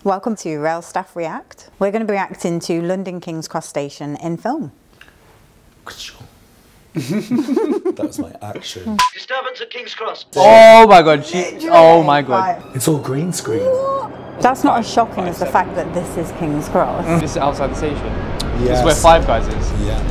Welcome to Rail Staff React. We're going to be reacting to London King's Cross Station in film. That was my action. Disturbance at King's Cross. Oh my god, oh my god. Right. It's all green screen. That's not as shocking as the fact that this is King's Cross. This is outside the station. Yes. This is where Five Guys is. Yeah.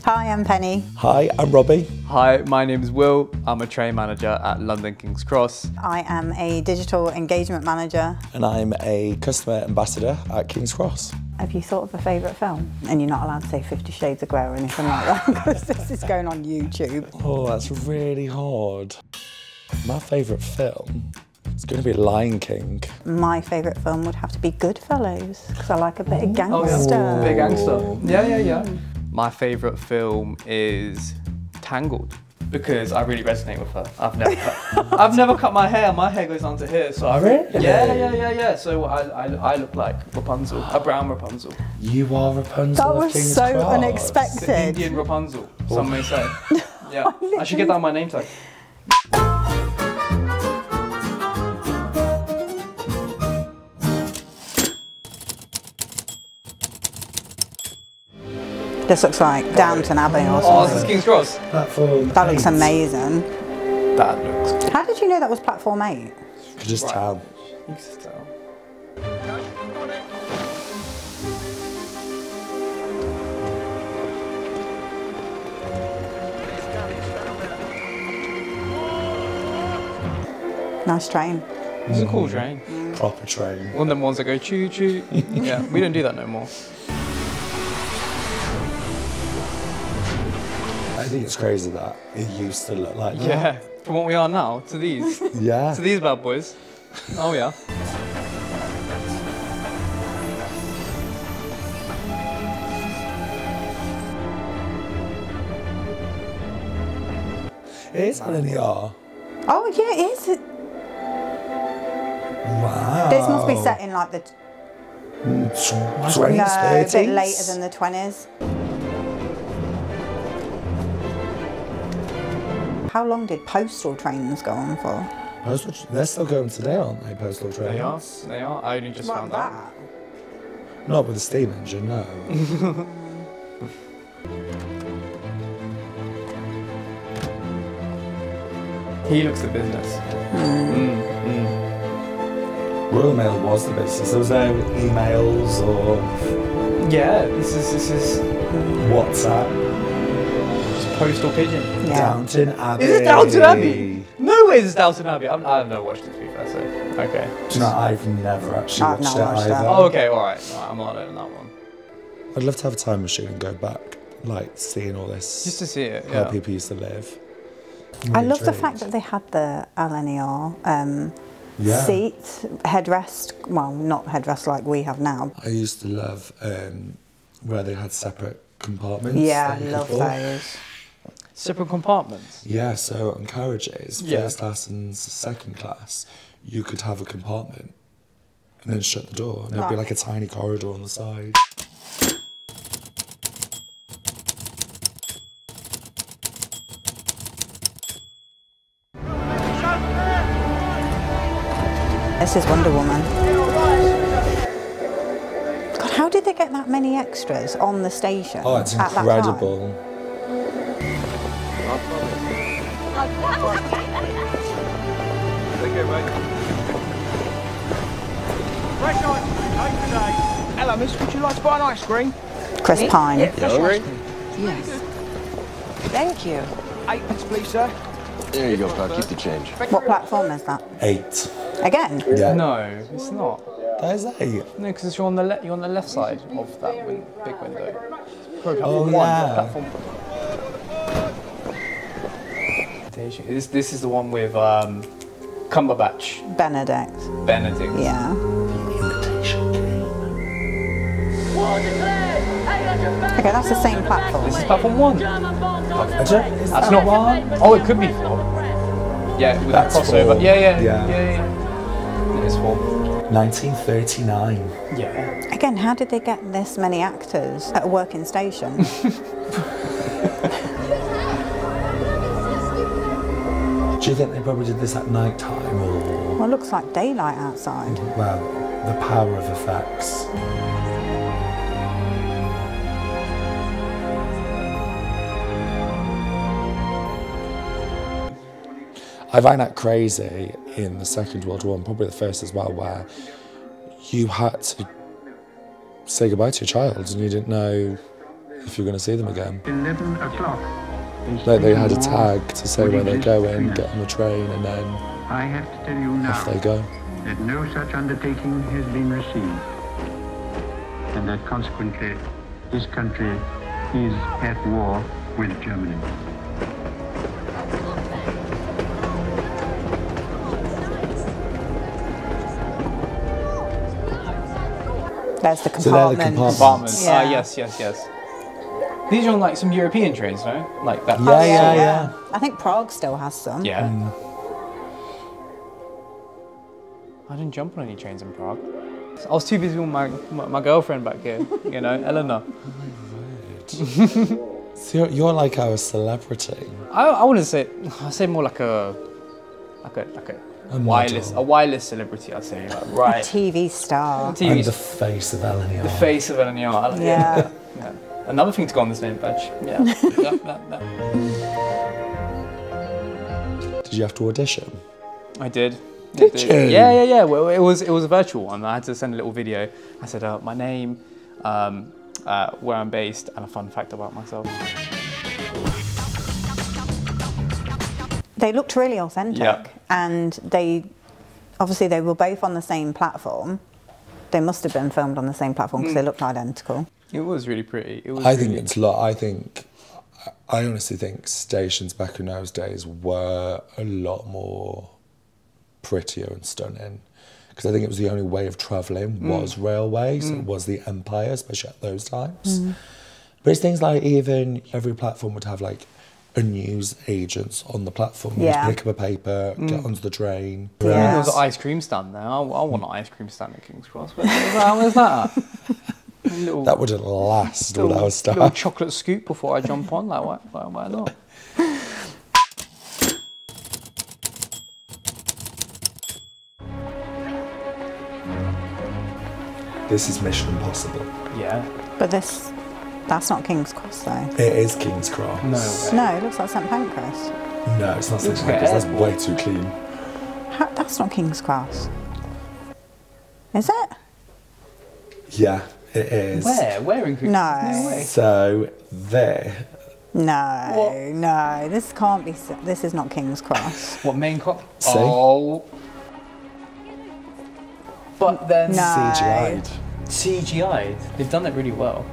Hi, I'm Penny. Hi, I'm Robbie. Hi, my name is Will. I'm a train manager at London King's Cross. I am a digital engagement manager. And I'm a customer ambassador at King's Cross. Have you thought of a favourite film? And you're not allowed to say 50 Shades of Grey or anything like that because this is going on YouTube. Oh, that's really hard. My favourite film is going to be Lion King. My favourite film would have to be Goodfellas because I like a bit of gangster. Oh, yeah. Big gangster. Yeah. My favourite film is Tangled because I really resonate with her. I've never cut my hair. My hair goes down to here, so Really? Yeah. So I look like Rapunzel, a brown Rapunzel. You are Rapunzel That of was King's so Cross. unexpected. It's an Indian Rapunzel, some may say. Yeah, I should get that on my name tag. This looks like Downton Abbey or Oh, this something. is King's Cross. Platform That looks 8. amazing. That looks good. How did you know that was platform 8? You could just tell. You can just tell. Nice train. It's a cool train. Proper train. One of them ones that go choo choo. Yeah, we don't do that no more. I think it's crazy that it used to look like that. Yeah, from what we are now to these. Yeah. To these bad boys. Oh yeah. It is LNER. Oh yeah, it is. Wow. This must be set in like the 20s, no, a 30s? bit later than the 20s. How long did postal trains go on for? They're still going today, aren't they, postal trains? They are. I only just found out. Not with a steam engine, no. He looks the business. Royal Mail was the business. There was no emails or Yeah, this is WhatsApp. just postal pigeon. Yeah. Downton Abbey. Is it Downton Abbey? No way, it's Downton Abbey. I've never watched it to be fair, so okay. Do you know, I've never actually I've watched not it watched either. that. Oh, okay, all right. I'm not in that one. I'd love to have a time machine and go back, like seeing all this, Just to see it. how Yeah. people used to live. I love the fact that they had the LNER seat, headrest, well, not headrest like we have now. I used to love where they had separate compartments. Yeah, I that you love could book. those. Separate compartments. Yeah, so on carriages, Yeah. first class and second class, you could have a compartment and then shut the door, and it'd be Right. like a tiny corridor on the side. This is Wonder Woman. God, how did they get that many extras on the station? Oh, it's at that time? incredible. Hello, miss. Would you like to buy an ice cream? Chris Pine. Fresh ice cream. Yes. Thank you. 8p, please, sir. There you go, pal. Keep the change. What platform is that? 8. Again? Yeah. No, it's not. That is 8. No, because you're on the you're on the left side of that big window. Probably Oh, platform one, yeah. platform. This is the one with Cumberbatch, Benedict. Benedict. Yeah. Imitation. Okay, that's the same platform. This is platform 1. That's not one. Oh, it could be 4. Yeah, with that That's crossover. 4. Yeah. It is 4. 1939. Yeah. Again, how did they get this many actors at a working station? Do you think they probably did this at night time or? Well, it looks like daylight outside. Well, The power of effects. I find that crazy in the Second World War, and probably the first as well, where you had to say goodbye to your child and you didn't know if you were going to see them again. 11 o'clock. Like they had a tag to say where they're going, get on the train, and then I have to tell you now off they go. that no such undertaking has been received, and that consequently this country is at war with Germany. There's the So they're the compartment. compartments. Yeah. Yeah. Yes. These are on like some European trains, no? Like that. Yeah. I think Prague still has some. Yeah. I didn't jump on any trains in Prague. I was too busy with my girlfriend back here, you know, LNER. So you're like our celebrity. I wouldn't say. I say more like a wireless celebrity. I'd say. Like, right. TV star. I'm the face of LNER. The face of LNER. I like Yeah. Yeah. Another thing to go on this name badge. Yeah. Did you have to audition? I did. Did you? Yeah. Well, it was a virtual one. I had to send a little video. I said my name, where I'm based, and a fun fact about myself. They looked really authentic, Yeah. and they were both on the same platform. They must have been filmed on the same platform because they looked identical. It was really pretty. It was. I think it's a lot. I honestly think stations back in those days were a lot more prettier and stunning, because I think it was the only way of travelling was railways. It was the empire, especially at those times. But it's things like even every platform would have like a news agent on the platform. You Yeah. just pick up a paper, get onto the train. There Yeah. was an ice cream stand there. I want an ice cream stand at King's Cross. Where's that? Little, That wouldn't last with our little staff. chocolate scoop before I jump on. Like why not? This is Mission Impossible. Yeah. But that's not King's Cross though. It is King's Cross. No way. No, it looks like St Pancras. No, it's not St. Looks like Pancras. That's airport. way too clean. That's not King's Cross. Is it? Yeah, it is. Where in King's Cross? No. No way. So there. No. This can't be. This is not King's Cross. What main cop? See? Oh. But then No. CGI'd. CGI'd. They've done that really well.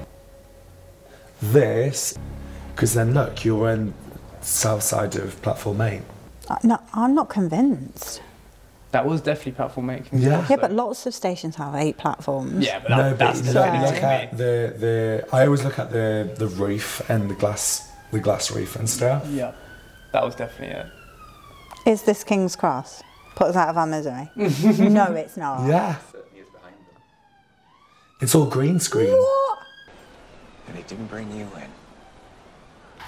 This, because then look, you're on south side of platform 8. No, I'm not convinced. That was definitely platform 8. Yeah. Yeah, but lots of stations have 8 platforms. Yeah, but No, that's but definitely look at the. I always look at the roof and the glass roof and stuff. Yeah, that was definitely it. Is this King's Cross? Put us out of our misery. No, it's not. Yeah. It's all green screen. What? And he didn't bring you in.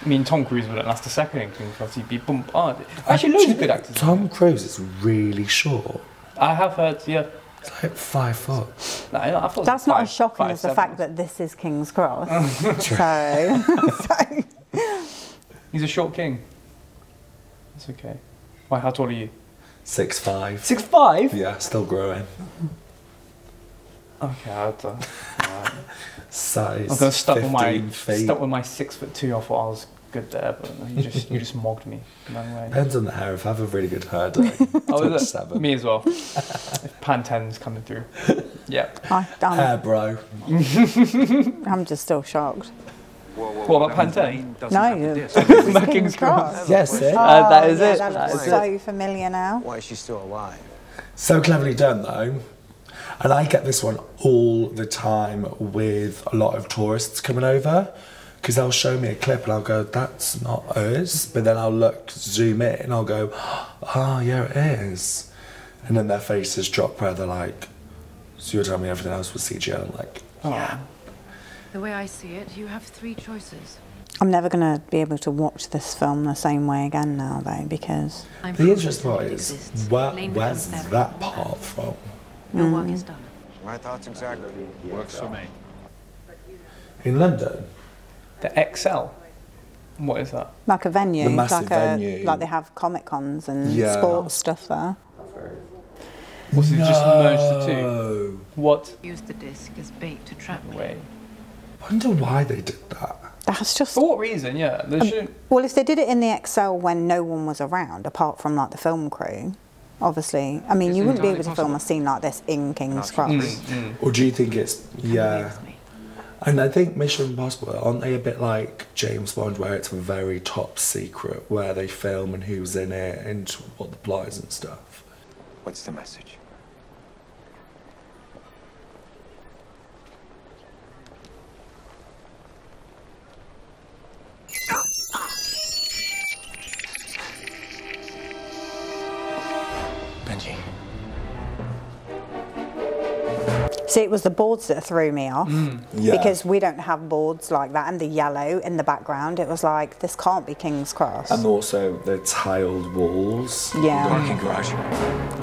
I mean, Tom Cruise wouldn't last a second in King's Cross. He'd be bombarded. Actually, loads of good actors. Tom Cruise is really short. I have heard, yeah. It's like 5 foot. No, I thought That's not as shocking as the 5'7". fact that this is King's Cross. so He's a short king. That's okay. Why, how tall are you? 6'5". 6'5"? Yeah, still growing. Okay, Size. I'm gonna stuck 15 feet. with my 6'2". I thought I was good there, but you just mogged me. No way. Depends on the hair. If I have a really good hair day, Oh, is it? 7. Me as well. If Panten's coming through. Yeah. Hair bro. I'm just still shocked. What about Pantene? No, it's King's Cross. Yes, it. That is it. That That looks is so familiar now. Why is she still alive? So cleverly done though. And I get this one all the time with a lot of tourists coming over, because they'll show me a clip and I'll go, that's not us. But then I'll zoom in and I'll go, oh yeah, it is. And then their faces drop where they're like, so you're telling me everything else was CGI? I'm like, yeah. The way I see it, you have 3 choices. I'm never going to be able to watch this film the same way again now, though, because... The interesting part is, where's that part from? Your work is done. My thoughts exactly. Works for me. In London? The XL? What is that? Like a venue. The massive like venue. Like they have Comic Cons and Yeah. sports stuff there. Was it just merged the two? What? Use the disc as bait to trap me. Way. I wonder why they did that. That's just... For what reason, yeah. They shouldn't... Well, if they did it in the XL when no one was around, apart from like the film crew, obviously, I mean, you wouldn't be able to film a scene like this in King's Cross. Or do you think it's... Yeah. And I think Mission Impossible, aren't they a bit like James Bond, where it's very top secret, where they film and who's in it and what the plot is and stuff? What's the message? Benji. See, it was the boards that threw me off Yeah. because we don't have boards like that, and the yellow in the background. It was like, this can't be King's Cross. And also the tiled walls. Yeah. Parking garage.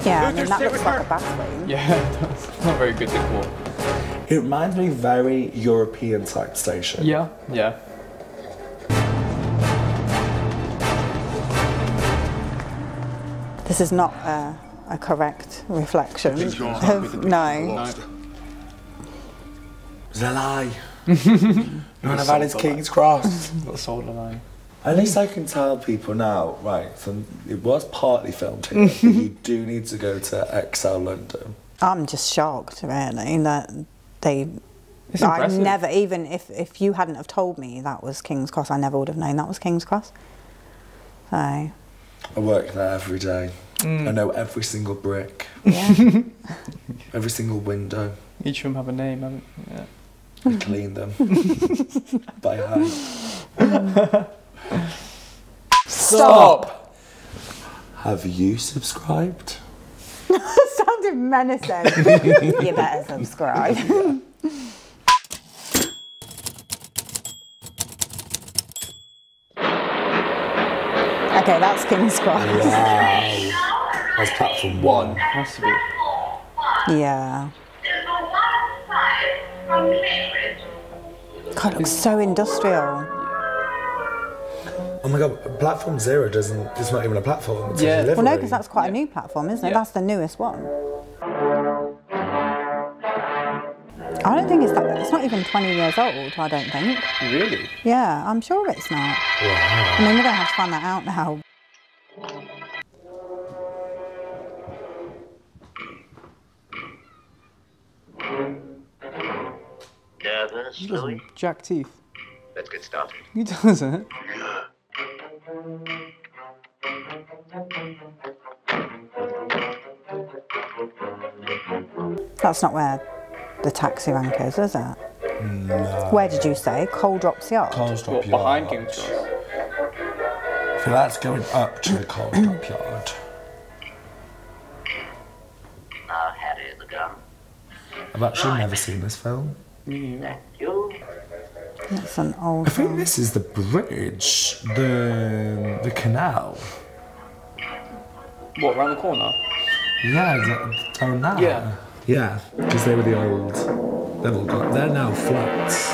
Yeah, I mean, that looks like a bathroom. Yeah, it does. It's not very good decor. It reminds me very European type station. Yeah, yeah. This is not a correct reflection of... No. It's a lie. None of that is King's Cross. Got sold a line. At least I can tell people now, right, so it was partly filmed here, but you do need to go to XL London. I'm just shocked, really, that they... It's I impressive. never, even if you hadn't have told me that was King's Cross, I never would have known that was King's Cross. So... I work there every day. I know every single brick, Yeah. every single window. Each of them have a name, haven't yeah. I clean them by hand. Stop! Have you subscribed? Sounded menacing. You better subscribe. Okay, that's King's Cross. Wow. That's platform 1. Has to be. Yeah. God, it looks so industrial. Oh my god, platform 0 doesn't, it's not even a platform, it's Yeah. a delivery. Well, no, because that's quite a new platform, isn't it? Yeah. That's the newest one. I don't think it's not even 20 years old, I don't think. Really? Yeah, I'm sure it's not. Wow. I mean, we're going to have to find that out now. Nervous, He Louis? doesn't jack teeth. Let's get started. He doesn't. That's not where the taxi rank is it? No. Where did you say? Coal Drops Yard? Coles What, Drop behind Yard. King's Cross? So that's going up to the Coles Drop Yard. Now, Harry the gun. I've actually never seen this film. Thank you. That's an old I think one. this is the bridge, the canal. What, around the corner? Yeah, down there. Yeah. Yeah, because they were the old. They've all got. They're now flats.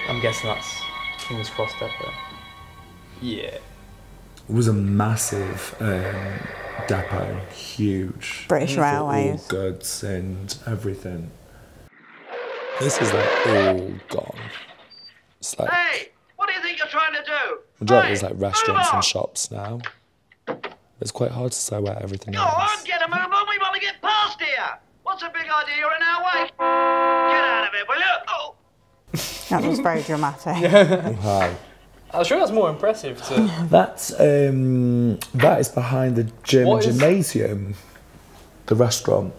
I'm guessing that's King's Cross Depot. Yeah. It was a massive depot, huge. British For all Railways. goods and everything. This is like all gone. It's like Hey, what do you think you're trying to do? majority is like Move restaurants on. and shops now. It's quite hard to say where everything Go on, is. get a move on. We want to get past here. What's a big idea? You're in our way. Get out of it, will you? Oh. That was very dramatic. Wow. I'm sure that's more impressive to... That's that is behind the gym What is- gymnasium, the restaurant,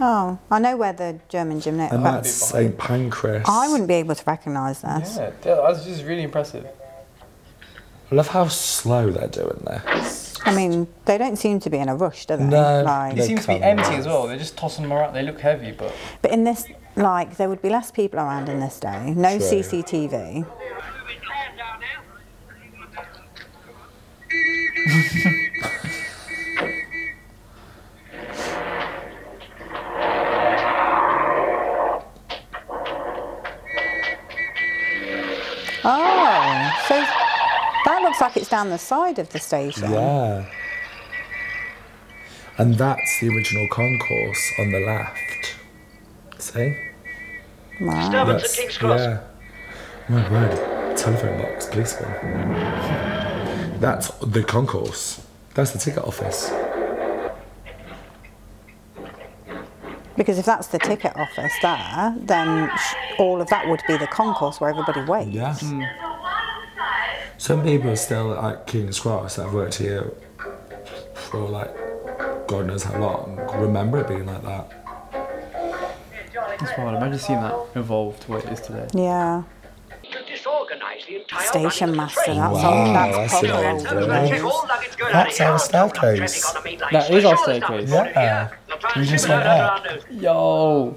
Oh, I know where the German gymnasium and is. that's St Pancras. I wouldn't be able to recognise this. Yeah, that's just really impressive. I love how slow they're doing this. I mean, they don't seem to be in a rush, do they? No. Like, It They seems to be come empty with- as well. They're just tossing them around. They look heavy, but... but in this, like, there would be less people around in this day. No True. CCTV. Oh, so that looks like it's down the side of the station. Yeah. And that's the original concourse on the left. See? Wow. Disturbance at King's Cross. Yeah. My word. Telephone box, policeman. That's the concourse. That's the ticket office. Because if that's the ticket office there, then all of that would be the concourse where everybody waits. Yeah. Some people are still at King's Cross that have worked here for like God knows how long. Remember it being like that. That's wild. Imagine seeing that evolve to what it is today. Yeah. Station master, that's Wow, that's that's proper an old old days. That's our staircase. That is our staircase. Yeah. We just went up. Yo.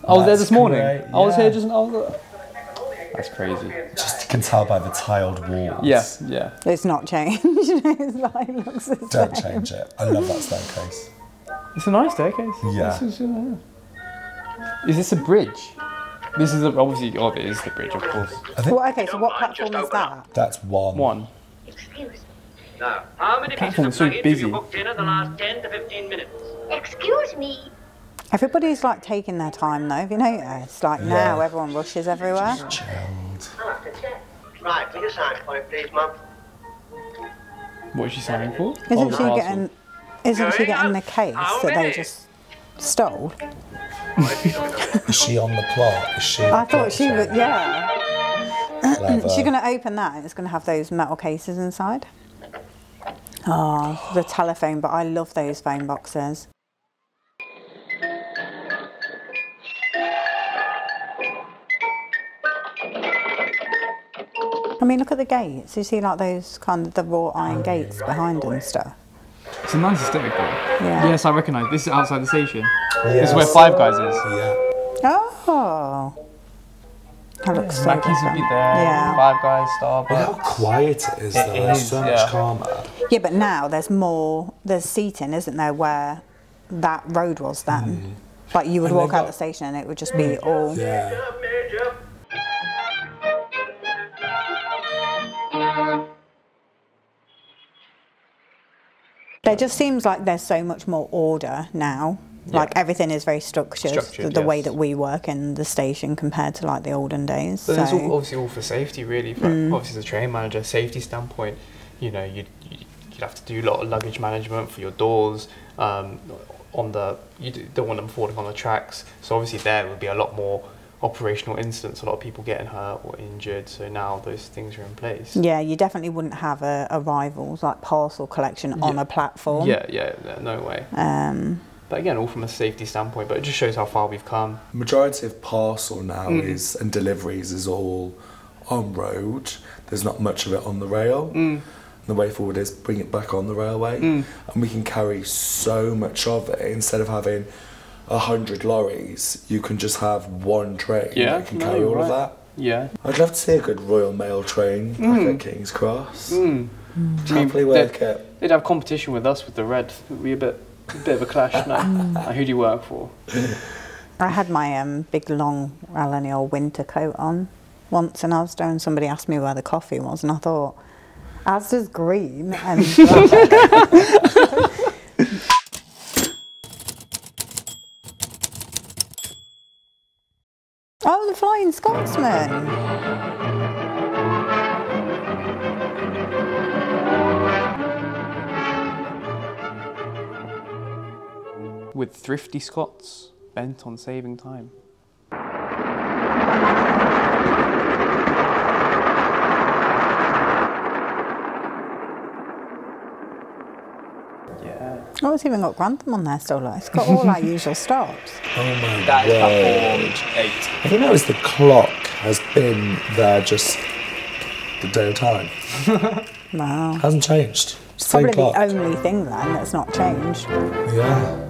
I was there this morning. Great, I was yeah. here just. That's crazy. Just you can tell by the tiled walls. Yeah, yeah. It's not changed. It's like, it looks the Don't same. change it. I love that staircase. It's a nice staircase. Yeah. Is this a bridge? This is obviously. Oh, it is the bridge, of course. Well, okay, so what platform is that? That's one. One. Now, how many pieces Platform of is so luggage have busy. you booked in the last 10 to 15 minutes? Excuse me. Everybody's like taking their time though, have you noticed? Like now everyone rushes everywhere. Chilled. Right, will you sign for it, please, Mum? What is she signing for? Isn't the she parcel. getting the case that they just stole? Is she on the plot? Is she? I thought she was, yeah. Clever. She's going to open that and it's going to have those metal cases inside. Oh, the telephone, but I love those phone boxes. I mean, look at the gates. You see like those kind of the wrought iron gates behind and stuff. It's a nice aesthetic though. Yeah. Yes, I recognise. This is outside the station. Yeah. This is where Five Guys is. Yeah. Oh. That looks so Mackey's would be different. there. Yeah. Five Guys, Look how Starbucks. quiet it is though. It It's is, so yeah. much calmer. Yeah, but now there's seating, isn't there, where that road was then? Like you would And they walk out got- the station and it would just be all... Yeah. There just seems like there's so much more order now. Like everything is very structured the way that we work in the station compared to like the olden days. But it's So- all, obviously all for safety, really. For, obviously, as a train manager, safety standpoint, you know, you'd have to do a lot of luggage management for your doors. You don't want them falling on the tracks. So obviously there would be a lot more operational incidents, a lot of people getting hurt or injured. So now those things are in place. Yeah, you definitely wouldn't have arrivals like parcel collection on a platform. Yeah, no way. But again, all from a safety standpoint, but it just shows how far we've come. Majority of parcel now is and deliveries is all on road. There's not much of it on the rail. The way forward is bring it back on the railway, and we can carry so much of it. Instead of having 100 lorries, you can just have one train that can carry all of that. Yeah. I'd love to see a good Royal Mail train back at King's Cross. Happily work it. They'd have competition with us with the red. It would be a bit of a clash. Like, who do you work for? I had my big long LNER winter coat on once and I was down, somebody asked me where the coffee was and I thought, Asda's green and oh, the Flying Scotsman. With thrifty Scots bent on saving time. Yeah. Oh, it's even got Grantham on there still. Like, it's got all our usual stops. Oh my That is word. platform 8. Have you noticed the clock has been there just the day of time? Wow. Hasn't changed. Same Probably clock. the only thing then that's not changed. Yeah.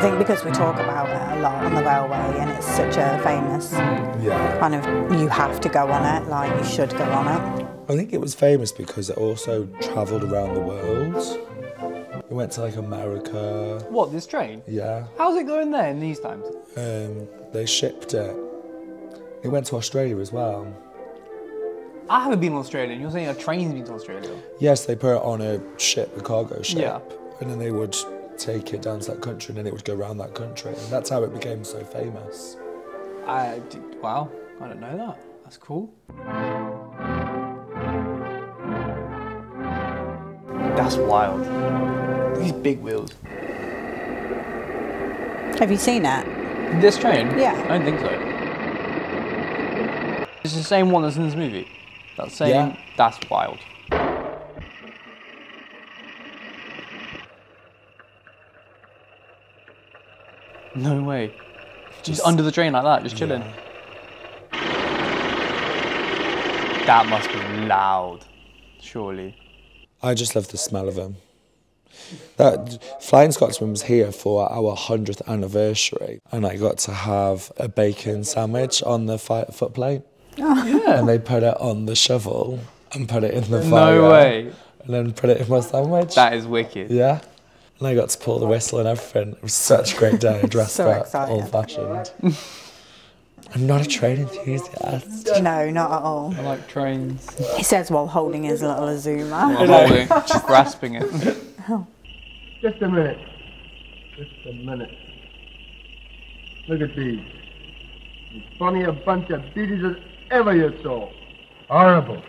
I think because we talk about it a lot on the railway and it's such a famous kind of, you have to go on it, like you should go on it. I think it was famous because it also travelled around the world. It went to like America. What, this train? Yeah. How's it going there in these times? They shipped it. It went to Australia as well. I haven't been to Australia, and you're saying a train's been to Australia? Yes, they put it on a ship, a cargo ship. Yeah. And then they would take it down to that country and then it would go around that country. And that's how it became so famous. Wow, I don't know that. That's cool. That's wild. These big wheels. Have you seen it? This train? Yeah. I don't think so. It's the same one that's in this movie. That same. Yeah. That's wild. No way. Just under the train like that, just chilling. Yeah. That must be loud, surely. I just love the smell of them. That Flying Scotsman was here for our 100th anniversary, and I got to have a bacon sandwich on the foot plate. Oh. Yeah. And they put it on the shovel and put it in the fire. No way. And then put it in my sandwich. That is wicked. Yeah. And I got to pull the whistle and everything. It was such a great day. Dressed So up, excited. old-fashioned. I'm not a train enthusiast. No, not at all. I like trains. He says while holding his little Azuma. I'm holding, just grasping it. Just a minute. Just a minute. Look at these. As funny a bunch of beauties as ever you saw. Horrible.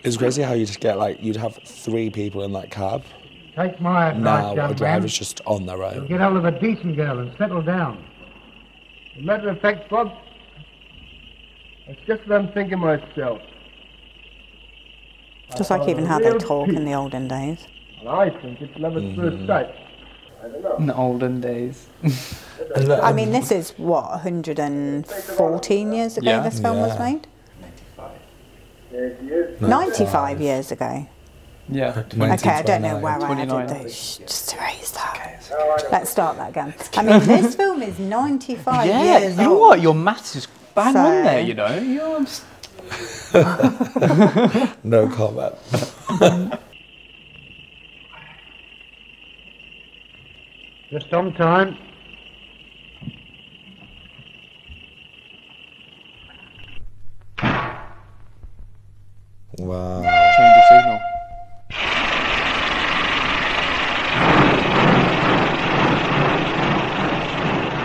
It's crazy how you just get like, you'd have 3 people in that cab. Take my advice, Now young a driver's man. just on their You'll own. get hold of a decent girl and settle down. As a matter of fact, Bob, it's just what I'm thinking myself. Just like even how they talk in the olden days. And I think it's love at first sight. I don't know. In the olden days. I mean, this is what, 114 years ago Yeah. this film was Yeah. made? 95 years ago. Yeah. Okay, I don't know where 29. I added those. Just erase that. Let's start that again. I mean, this film is 95 Yeah, years you know old. what? Your maths is bang So- on there, you know? You're No comment. Just on time. Wow. change the signal.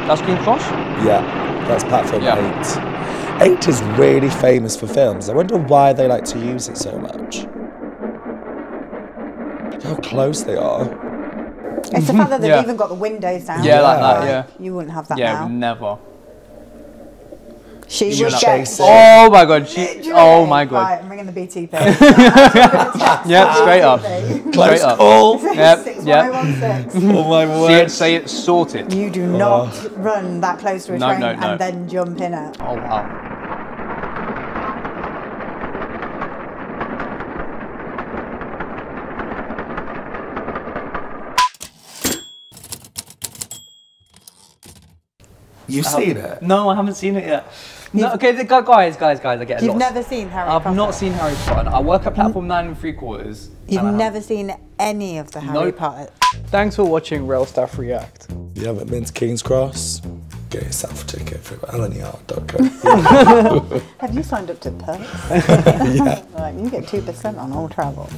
That's Green Cross? Yeah, that's platform Yeah. 8. 8 is really famous for films. I wonder why they like to use it so much. Look how close they are. It's the fact that they've Yeah. even got the windows down. Yeah, like that, yeah. You wouldn't have that Yeah, now. never. She You're would not get... chasing. Oh my god, she. Do you know Oh what? my god. Right, I'm ringing the BTP. Yep, straight up. Close Straight up. call. Yep, yep. 61016. Oh my Say word. it, say it, sorted. You do not run that close to a No, train no, no. and then jump in it. Oh wow. You've seen it? No, I haven't seen it yet. No, okay, guys, I get a You've lot. never seen Harry Potter? I've not seen Harry Potter. I work at platform 9 3/4. You've never seen any of the Harry Nope. Potter? Thanks for watching Rail Staff React. You haven't been to King's Cross? Get yourself a ticket for LNER.co. Have you signed up to Perks? Yeah. Right, you get 2% on all travel.